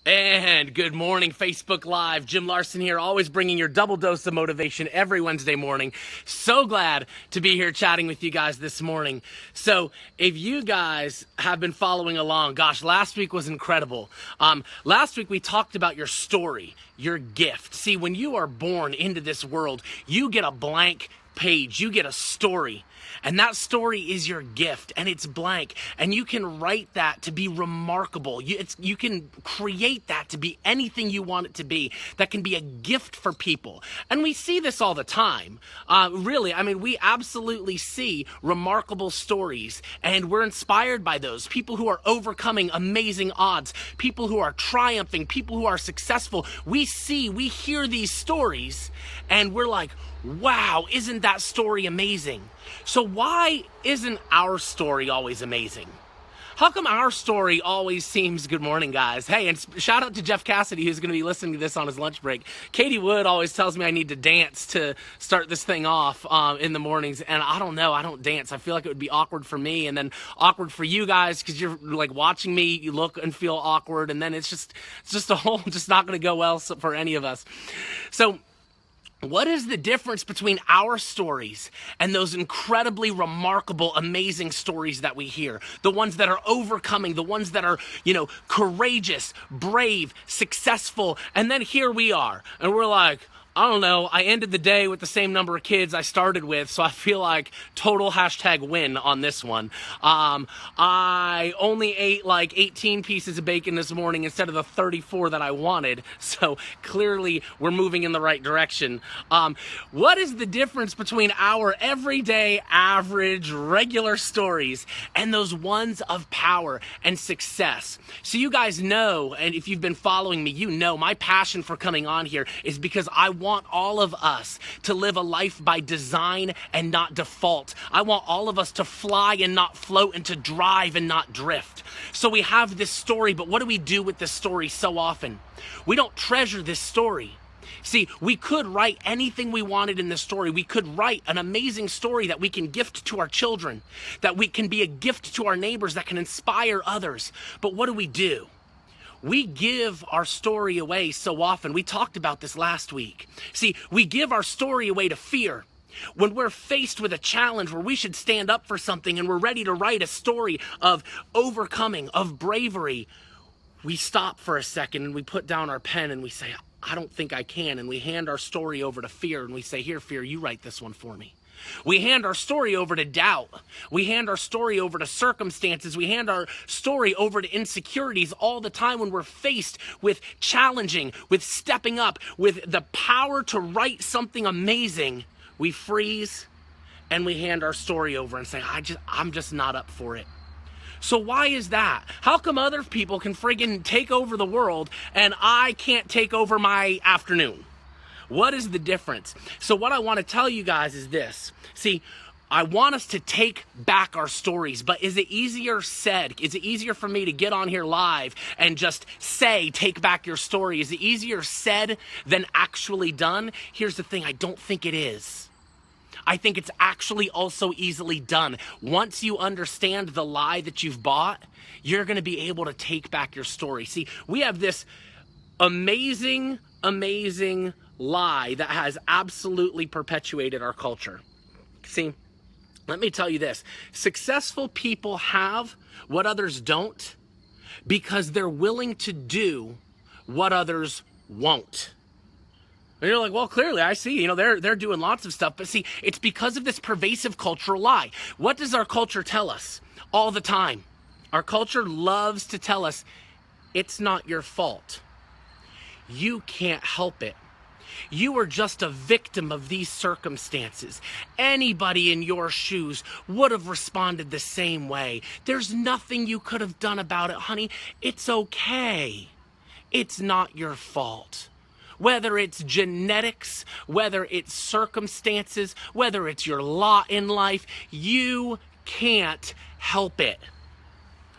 And good morning, Facebook Live. Jim Larson here, always bringing your double dose of motivation every Wednesday morning. So glad to be here chatting with you guys this morning. So if you guys have been following along, gosh, last week was incredible. Last week we talked about your story, your gift. See, when you are born into this world, you get a blank page, you get a story. And that story is your gift, and it's blank. And you can write that to be remarkable. You can create that to be anything you want it to be. That can be a gift for people. And we see this all the time. We absolutely see remarkable stories, and we're inspired by those. People who are overcoming amazing odds, people who are triumphing, people who are successful. We hear these stories, and we're like, wow, isn't that story amazing? So why isn't our story always amazing? How come our story always seems, good morning guys. Hey, and shout out to Jeff Cassidy, who's going to be listening to this on his lunch break. Katie Wood always tells me I need to dance to start this thing off in the mornings. And I don't know, I don't dance. I feel like it would be awkward for me and then awkward for you guys because you're like watching me, you look and feel awkward. And then it's just not going to go well for any of us. So what is the difference between our stories and those incredibly remarkable, amazing stories that we hear? The ones that are overcoming, the ones that are, courageous, brave, successful. And then here we are, and we're like, I don't know, I ended the day with the same number of kids I started with, so I feel like total #win on this one. I only ate like 18 pieces of bacon this morning instead of the 34 that I wanted, so clearly we're moving in the right direction. What is the difference between our everyday, average, regular stories and those ones of power and success? So you guys know, and if you've been following me, you know my passion for coming on here is because I want all of us to live a life by design and not default. I want all of us to fly and not float and to drive and not drift. So we have this story, but what do we do with this story so often? We don't treasure this story. See, we could write anything we wanted in this story. We could write an amazing story that we can gift to our children, that we can be a gift to our neighbors, that can inspire others. But what do? We give our story away so often. We talked about this last week. See, we give our story away to fear. When we're faced with a challenge where we should stand up for something and we're ready to write a story of overcoming, of bravery, we stop for a second and we put down our pen and we say, I don't think I can. And we hand our story over to fear and we say, here, fear, you write this one for me. We hand our story over to doubt. We hand our story over to circumstances. We hand our story over to insecurities all the time when we're faced with challenging, with stepping up, with the power to write something amazing. We freeze and we hand our story over and say, I'm just not up for it. So why is that? How come other people can friggin' take over the world and I can't take over my afternoon? What is the difference? So what I want to tell you guys is this. See, I want us to take back our stories, but is it easier said? Is it easier for me to get on here live and just say, take back your story? Is it easier said than actually done? Here's the thing, I don't think it is. I think it's actually also easily done. Once you understand the lie that you've bought, you're going to be able to take back your story. See, we have this amazing lie that has absolutely perpetuated our culture. See, let me tell you this. Successful people have what others don't because they're willing to do what others won't. And you're like, well, clearly I see, they're doing lots of stuff. But see, it's because of this pervasive cultural lie. What does our culture tell us all the time? Our culture loves to tell us, it's not your fault. You can't help it. You are just a victim of these circumstances. Anybody in your shoes would have responded the same way. There's nothing you could have done about it, honey. It's okay. It's not your fault. Whether it's genetics, whether it's circumstances, whether it's your lot in life, you can't help it.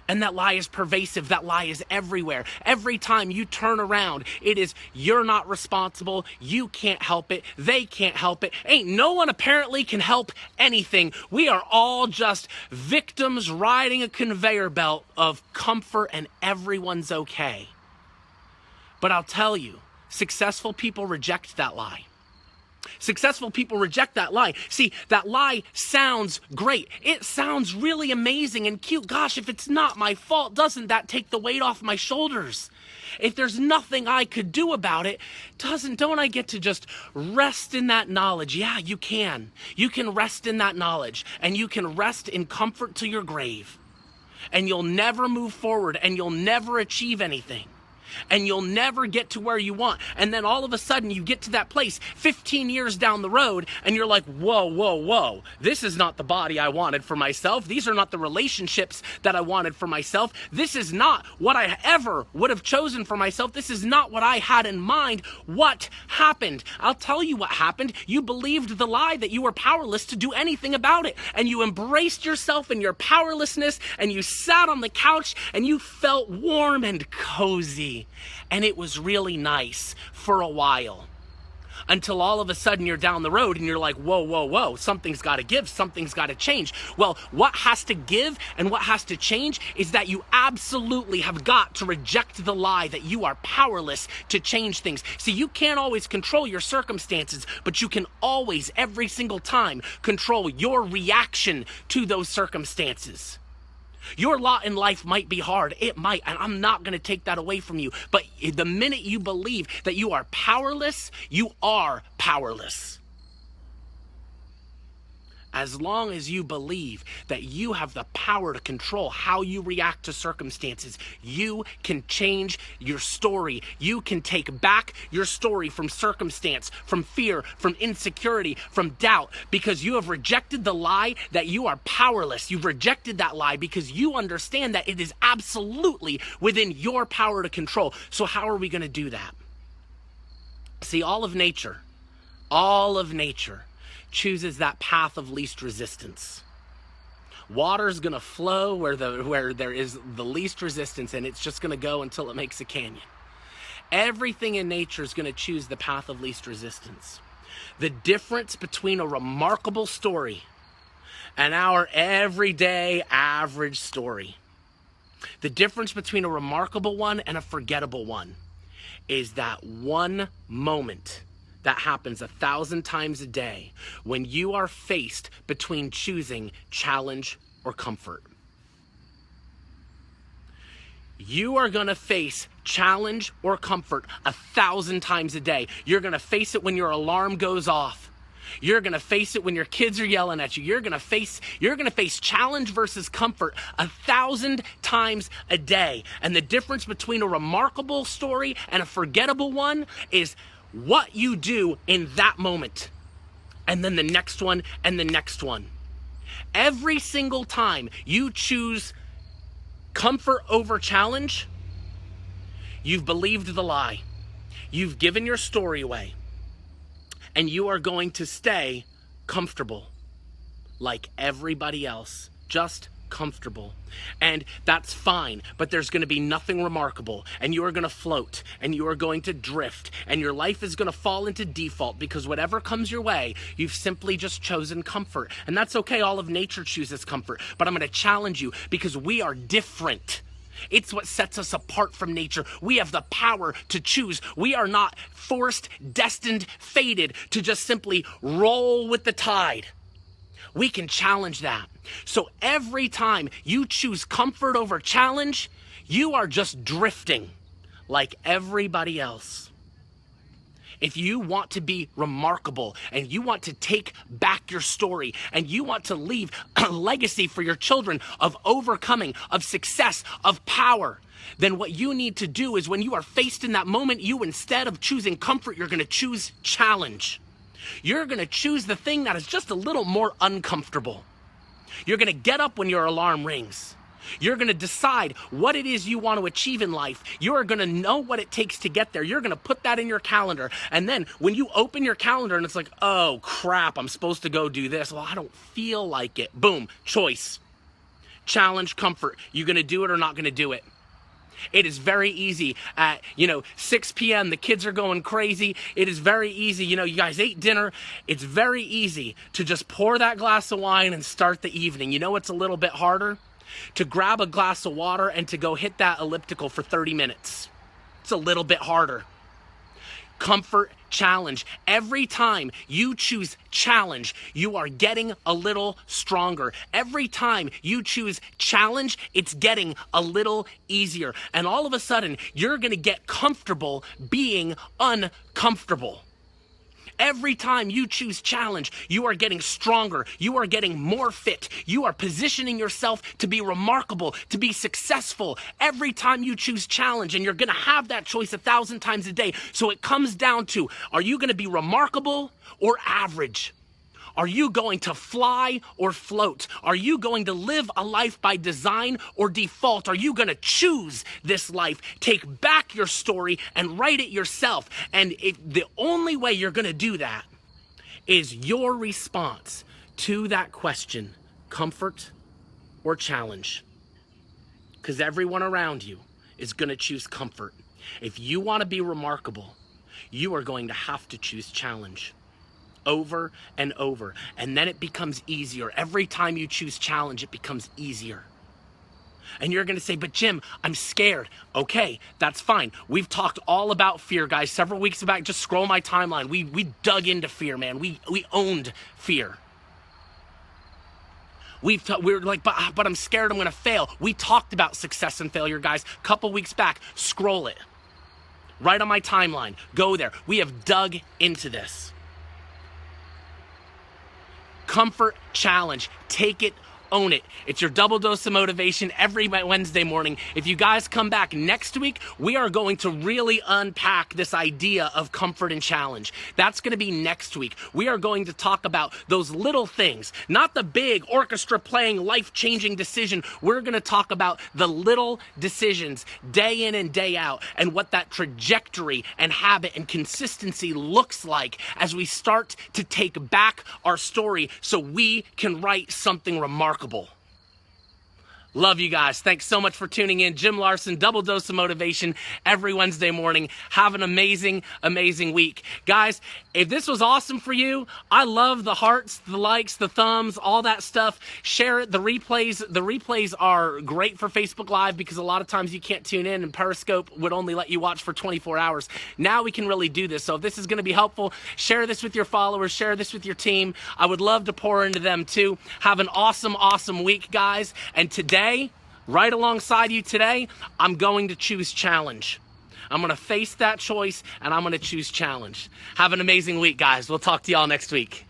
And that lie is pervasive. That lie is everywhere. Every time you turn around, it is, you're not responsible. You can't help it. They can't help it. Ain't no one apparently can help anything. We are all just victims riding a conveyor belt of comfort and everyone's okay. But I'll tell you, successful people reject that lie. Successful people reject that lie. See, that lie sounds great. It sounds really amazing and cute. Gosh, if it's not my fault, doesn't that take the weight off my shoulders? If there's nothing I could do about it, don't I get to just rest in that knowledge? Yeah, you can. You can rest in that knowledge, and you can rest in comfort to your grave. And you'll never move forward, and you'll never achieve anything. And you'll never get to where you want. And then all of a sudden you get to that place 15 years down the road and you're like, whoa. This is not the body I wanted for myself. These are not the relationships that I wanted for myself. This is not what I ever would have chosen for myself. This is not what I had in mind. What happened? I'll tell you what happened. You believed the lie that you were powerless to do anything about it. And you embraced yourself and your powerlessness, and you sat on the couch and you felt warm and cozy. And it was really nice for a while, until all of a sudden you're down the road and you're like, whoa, something's got to give, something's got to change. Well, what has to give and what has to change is that you absolutely have got to reject the lie that you are powerless to change things. See, you can't always control your circumstances, but you can always, every single time, control your reaction to those circumstances. Your lot in life might be hard. It might, and I'm not going to take that away from you. But the minute you believe that you are powerless, you are powerless. As long as you believe that you have the power to control how you react to circumstances, you can change your story. You can take back your story from circumstance, from fear, from insecurity, from doubt, because you have rejected the lie that you are powerless. You've rejected that lie because you understand that it is absolutely within your power to control. So how are we going to do that? See, all of nature chooses that path of least resistance. Water's gonna flow where there is the least resistance, and it's just gonna go until it makes a canyon. Everything in nature is gonna choose the path of least resistance. The difference between a remarkable story and our everyday average story, the difference between a remarkable one and a forgettable one, is that one moment that happens 1,000 times a day when you are faced between choosing challenge or comfort. You are gonna face challenge or comfort 1,000 times a day. You're gonna face it when your alarm goes off. You're gonna face it when your kids are yelling at you. You're gonna face challenge versus comfort 1,000 times a day. And the difference between a remarkable story and a forgettable one is what you do in that moment, and then the next one and the next one. Every single time you choose comfort over challenge, you've believed the lie. You've given your story away, and you are going to stay comfortable like everybody else, just comfortable. And that's fine, but there's going to be nothing remarkable, and you are going to float, and you are going to drift, and your life is going to fall into default, because whatever comes your way, you've simply just chosen comfort. And that's okay. All of nature chooses comfort, but I'm going to challenge you, because we are different. It's what sets us apart from nature. We have the power to choose. We are not forced, destined, fated to just simply roll with the tide. We can challenge that. So every time you choose comfort over challenge, you are just drifting like everybody else. If you want to be remarkable, and you want to take back your story, and you want to leave a legacy for your children of overcoming, of success, of power, then what you need to do is, when you are faced in that moment, you, instead of choosing comfort, you're going to choose challenge. You're going to choose the thing that is just a little more uncomfortable. You're going to get up when your alarm rings. You're going to decide what it is you want to achieve in life. You are going to know what it takes to get there. You're going to put that in your calendar. And then when you open your calendar and it's like, oh crap, I'm supposed to go do this. Well, I don't feel like it. Boom, choice. Challenge, comfort. You going to do it or not going to do it? It is very easy at, 6 p.m. The kids are going crazy. It is very easy. You guys ate dinner. It's very easy to just pour that glass of wine and start the evening. You know what's a little bit harder? To grab a glass of water and to go hit that elliptical for 30 minutes. Comfort's a little bit harder. Comfort, challenge. Every time you choose challenge, you are getting a little stronger. Every time you choose challenge, it's getting a little easier. And all of a sudden, you're going to get comfortable being uncomfortable. Every time you choose challenge, you are getting stronger. You are getting more fit. You are positioning yourself to be remarkable, to be successful. Every time you choose challenge, and you're going to have that choice 1,000 times a day. So it comes down to, are you going to be remarkable or average? Are you going to fly or float? Are you going to live a life by design or default? Are you going to choose this life? Take back your story and write it yourself. And the only way you're going to do that is your response to that question, comfort or challenge. Because everyone around you is going to choose comfort. If you want to be remarkable, you are going to have to choose challenge. Over and over. And then it becomes easier. Every time you choose challenge, it becomes easier. And you're going to say, but Jim, I'm scared. Okay, that's fine. We've talked all about fear, guys. Several weeks back, just scroll my timeline. We dug into fear, man. We owned fear. We're like, but I'm scared I'm going to fail. We talked about success and failure, guys. A couple weeks back. Scroll it. Right on my timeline. Go there. We have dug into this. Comfort, challenge, take it, own it. It's your double dose of motivation every Wednesday morning. If you guys come back next week, we are going to really unpack this idea of comfort and challenge. That's going to be next week. We are going to talk about those little things, not the big orchestra playing life-changing decision. We're going to talk about the little decisions day in and day out and what that trajectory and habit and consistency looks like as we start to take back our story so we can write something remarkable. Love you guys. Thanks so much for tuning in. Jim Larson, double dose of motivation every Wednesday morning. Have an amazing, amazing week. Guys, if this was awesome for you, I love the hearts, the likes, the thumbs, all that stuff. Share it. The replays are great for Facebook Live because a lot of times you can't tune in and Periscope would only let you watch for 24 hours. Now we can really do this. So if this is going to be helpful, share this with your followers, share this with your team. I would love to pour into them too. Have an awesome, awesome week, guys. And today, right alongside you today, I'm going to choose challenge. I'm going to face that choice and I'm going to choose challenge. Have an amazing week, guys. We'll talk to y'all next week.